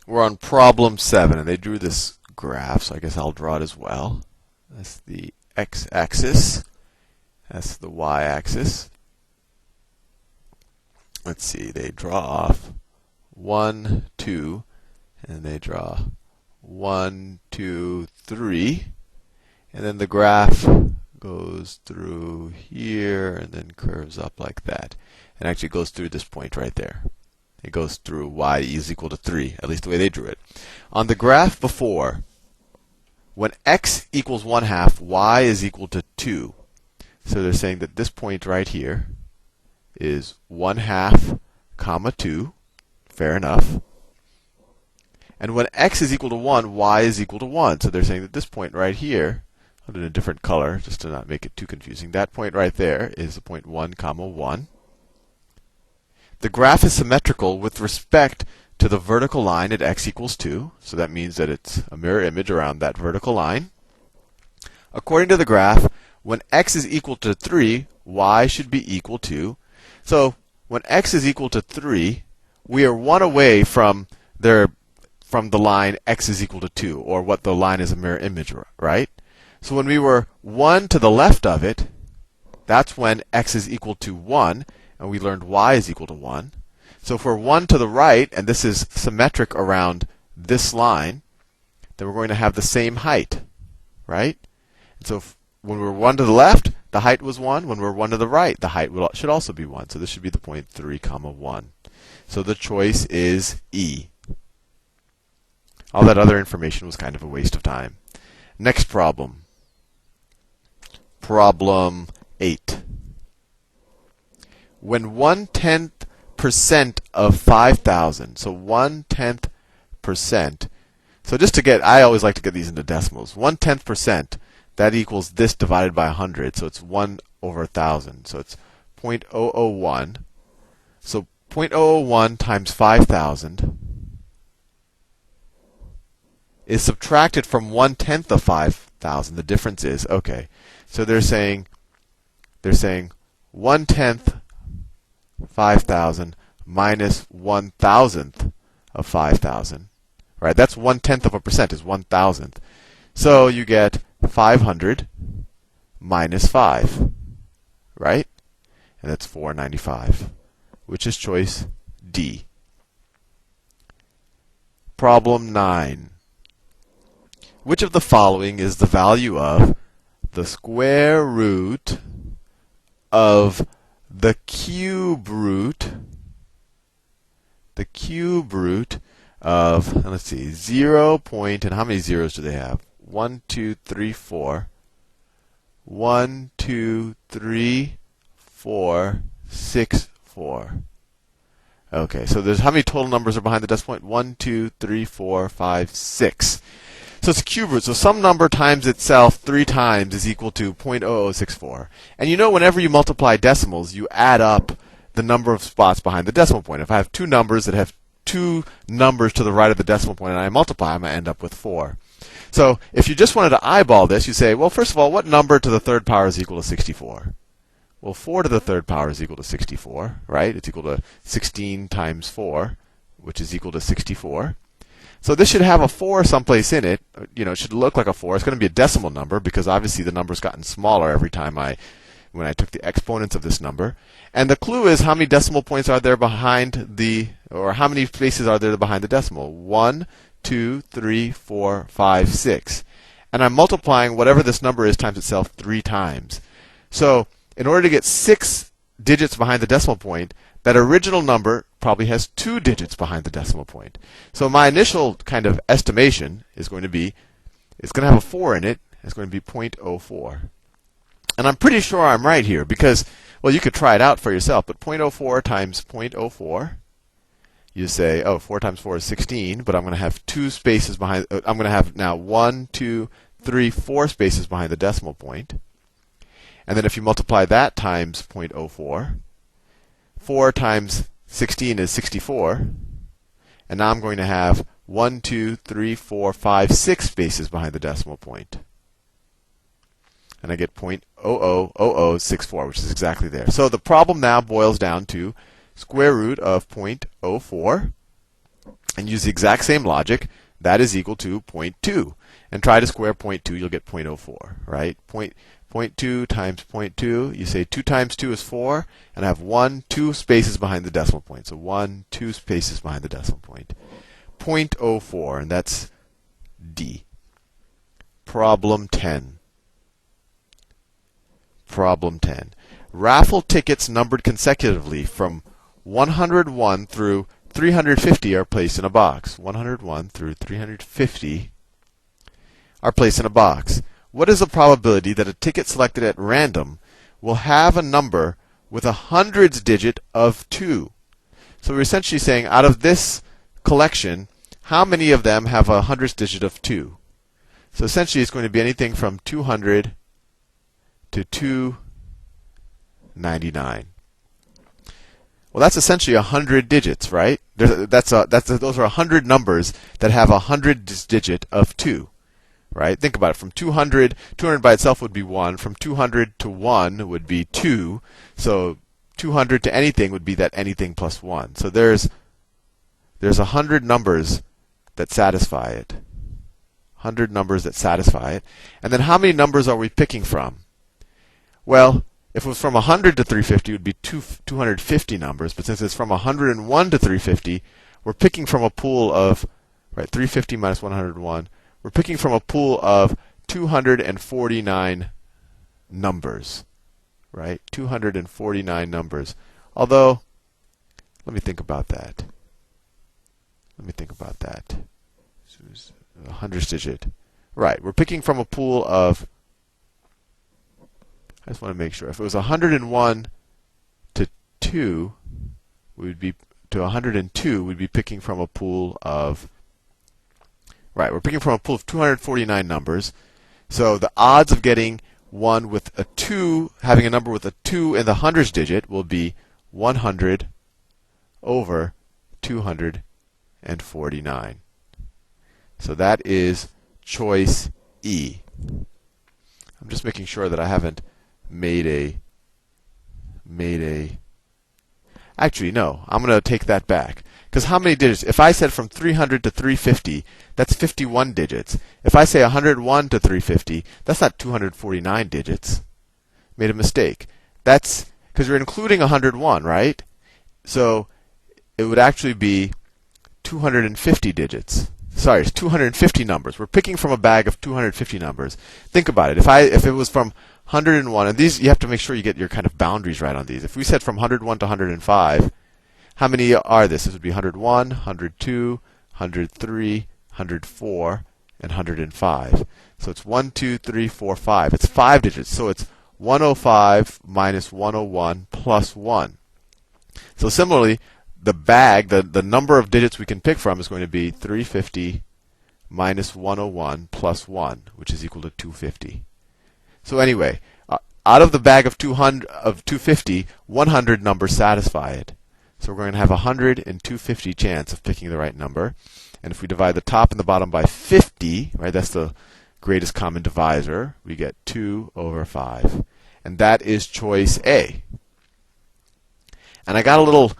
We're on problem 7, and they drew this graph, so I guess I'll draw it as well. That's the x-axis. That's the y-axis. Let's see, they draw off 1, 2, and they draw 1, 2, 3. And then the graph goes through here and then curves up like that. And actually goes through this point right there. It goes through y is equal to 3, at least the way they drew it. On the graph before, when x equals 1/2, y is equal to 2. So they're saying that this point right here is 1/2, comma 2. Fair enough. And when x is equal to 1, y is equal to 1. So they're saying that this point right here, I'll do it in a different color just to not make it too confusing. That point right there is the point 1, comma 1. The graph is symmetrical with respect to the vertical line at x equals 2. So that means that it's a mirror image around that vertical line. According to the graph, when x is equal to 3, y should be equal to. So when x is equal to 3, we are 1 away from the line x is equal to 2, or what the line is a mirror image, right? So when we were 1 to the left of it, that's when x is equal to 1, and we learned y is equal to 1. So if we're 1 to the right, and this is symmetric around this line, then we're going to have the same height, right? And so when we're 1 to the left, the height was 1. When we're 1 to the right, the height should also be 1. So this should be the point 3, comma 1. So the choice is E. All that other information was kind of a waste of time. Next problem. Problem 8. When 1/10% of 5,000, so 1/10%. So just to get, I always like to get these into decimals. 1/10%, that equals this divided by 100. So it's 1 over 1,000. So it's 0.001. So 0.001 times 5,000 is subtracted from 1/10 of 5,000. The difference is, okay. So they're saying 1/10 5,000 minus 1,000th of 5,000. Right? That's 1/10 of a percent is 1,000th. So you get 500 minus 5. Right? And that's 495, which is choice D. Problem 9. Which of the following is the value of the square root of the cube root of, let's see, 0 point, and how many zeros do they have? 1, 2, 3, 4. 1, 2, 3, 4, 6, 4. Okay, so there's how many total numbers are behind the decimal point? 1, 2, 3, 4, 5, 6. So it's a cube root. So some number times itself 3 times is equal to 0.0064. And you know whenever you multiply decimals, you add up the number of spots behind the decimal point. If I have two numbers that have 2 numbers to the right of the decimal point and I multiply them, I end up with 4. So if you just wanted to eyeball this, you say, well, first of all, what number to the third power is equal to 64? Well, 4 to the third power is equal to 64, right? It's equal to 16 times 4, which is equal to 64. So this should have a 4 someplace in it. You know, it should look like a 4. It's going to be a decimal number because obviously the number's gotten smaller every time when I took the exponents of this number. And the clue is how many decimal points are there behind or how many spaces are there behind the decimal? 1, 2, 3, 4, 5, 6. And I'm multiplying whatever this number is times itself 3 times. So in order to get 6 digits behind the decimal point, that original number probably has 2 digits behind the decimal point. So my initial kind of estimation is going to be, it's going to have a 4 in it. It's going to be 0.04. And I'm pretty sure I'm right here because, well, you could try it out for yourself. But 0.04 times 0.04, you say, oh, 4 times 4 is 16. But I'm going to have 2 spaces behind. I'm going to have now 1, 2, 3, 4 spaces behind the decimal point. And then if you multiply that times 0.04, 4 times 16 is 64. And now I'm going to have 1, 2, 3, 4, 5, 6 spaces behind the decimal point. And I get 0.000064, which is exactly there. So the problem now boils down to square root of 0.04. and use the exact same logic, that is equal to 0.2. And try to square 0.2, you'll get 0.04, right? 0.2 times 0.2, you say 2 times 2 is 4, and I have 1, 2 spaces behind the decimal point. So 1, 2 spaces behind the decimal point. 0.04, and that's D. Problem 10. Problem 10. Raffle tickets numbered consecutively from 101 through 350 are placed in a box. 101 through 350 are placed in a box. What is the probability that a ticket selected at random will have a number with a hundreds digit of 2? So we're essentially saying out of this collection, how many of them have a hundreds digit of 2? So essentially it's going to be anything from 200 to 299. Well, that's essentially 100 digits, right? Those are 100 numbers that have a hundreds digit of 2. Right? Think about it. From 200 by itself would be 1. From 200 to 1 would be 2. So 200 to anything would be that anything plus 1. So there's 100 numbers that satisfy it. 100 numbers that satisfy it. And then how many numbers are we picking from? Well, if it was from 100 to 350, it would be 250 numbers. But since it's from 101 to 350, we're picking from a pool of, right, 350 minus 101. We're picking from a pool of 249 numbers, right? 249 numbers. Although, let me think about that. Let me think about that. So a hundreds digit. Right, we're picking from a pool of, I just want to make sure. If it was 101 to 2, we would be, to 102, we'd be picking from a pool of, right, we're picking from a pool of 249 numbers. So the odds of getting one with a 2, having a number with a 2 in the hundreds digit will be 100 over 249. So that is choice E. I'm just making sure that I haven't made a actually, no, I'm going to take that back. Because how many digits? If I said from 300 to 350, that's 51 digits. If I say 101 to 350, that's not 249 digits. Made a mistake. That's because you're including 101, right? So it would actually be 250 digits. Sorry, it's 250 numbers. We're picking from a bag of 250 numbers. Think about it. If it was from 101, and these you have to make sure you get your kind of boundaries right on these. If we said from 101 to 105, how many are this? This would be 101, 102, 103, 104, and 105. So it's 1, 2, 3, 4, 5. It's 5 digits. So it's 105 minus 101 plus 1. So similarly, the bag, the number of digits we can pick from is going to be 350 minus 101 plus 1, which is equal to 250. So anyway, out of the bag of 250, 100 numbers satisfy it. So we're going to have 100 and 250 chance of picking the right number. And if we divide the top and the bottom by 50, right, that's the greatest common divisor, we get 2 over 5. And that is choice A. And I got a little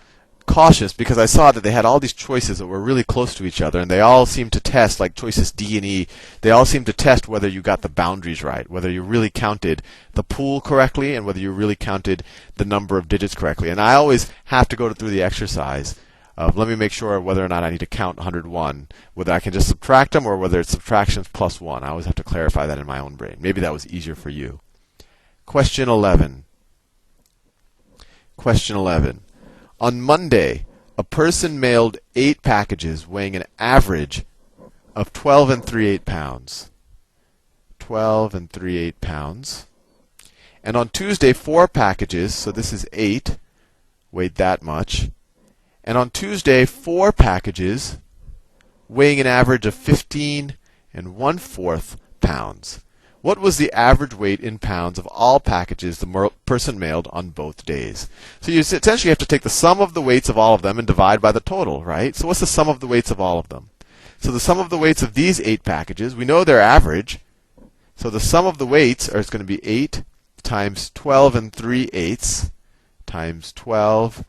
cautious because I saw that they had all these choices that were really close to each other, and they all seemed to test, like choices D and E, they all seemed to test whether you got the boundaries right, whether you really counted the pool correctly, and whether you really counted the number of digits correctly. And I always have to go through the exercise of let me make sure whether or not I need to count 101, whether I can just subtract them or whether it's subtractions plus 1. I always have to clarify that in my own brain. Maybe that was easier for you. Question 11. Question 11. On Monday, a person mailed 8 packages weighing an average of 12 3/8 pounds. 12 3/8 pounds. And on Tuesday, 4 packages, so this is 8, weighed that much. And on Tuesday, 4 packages weighing an average of 15 1/4 pounds. What was the average weight in pounds of all packages the person mailed on both days? So you essentially have to take the sum of the weights of all of them and divide by the total, right? So what's the sum of the weights of all of them? So the sum of the weights of these 8 packages, we know their average. So the sum of the weights is going to be 8 times 12 3/8 times 12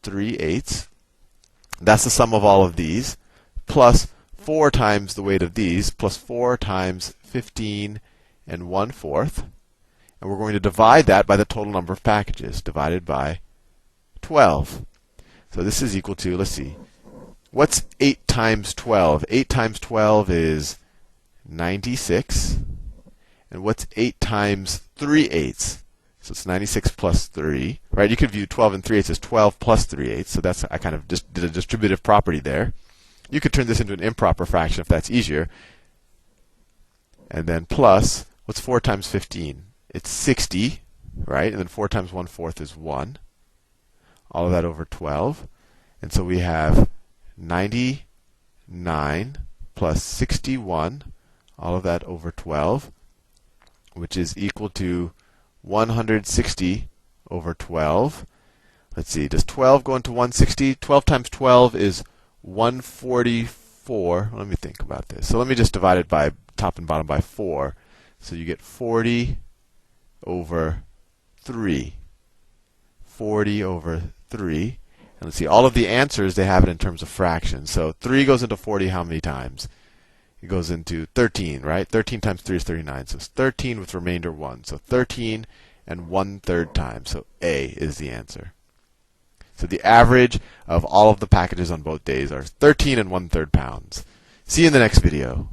3/8. That's the sum of all of these. plus 4 times the weight of these, plus 4 times 15 and 1/4. And we're going to divide that by the total number of packages, divided by 12. So this is equal to, let's see, what's 8 times 12? 8 times 12 is 96. And what's 8 times 3/8? So it's 96 plus 3, right? You could view 12 and 3/8 as 12 plus 3/8. So that's, I kind of just did a distributive property there. You could turn this into an improper fraction if that's easier. And then plus, what's 4 times 15? It's 60, right? And then 4 times 1/4 is 1. All of that over 12. And so we have 99 plus 61, all of that over 12, which is equal to 160 over 12. Let's see, does 12 go into 160? 12 times 12 is 144. Let me think about this. So let me just divide it by top and bottom by 4. So you get 40 over 3. 40 over 3. And let's see, all of the answers, they have it in terms of fractions. So 3 goes into 40 how many times? It goes into 13, right? 13 times 3 is 39. So it's 13 with remainder 1. So 13 and 1/3 times. So A is the answer. So the average of all of the packages on both days are 13 and 1/3 pounds. See you in the next video.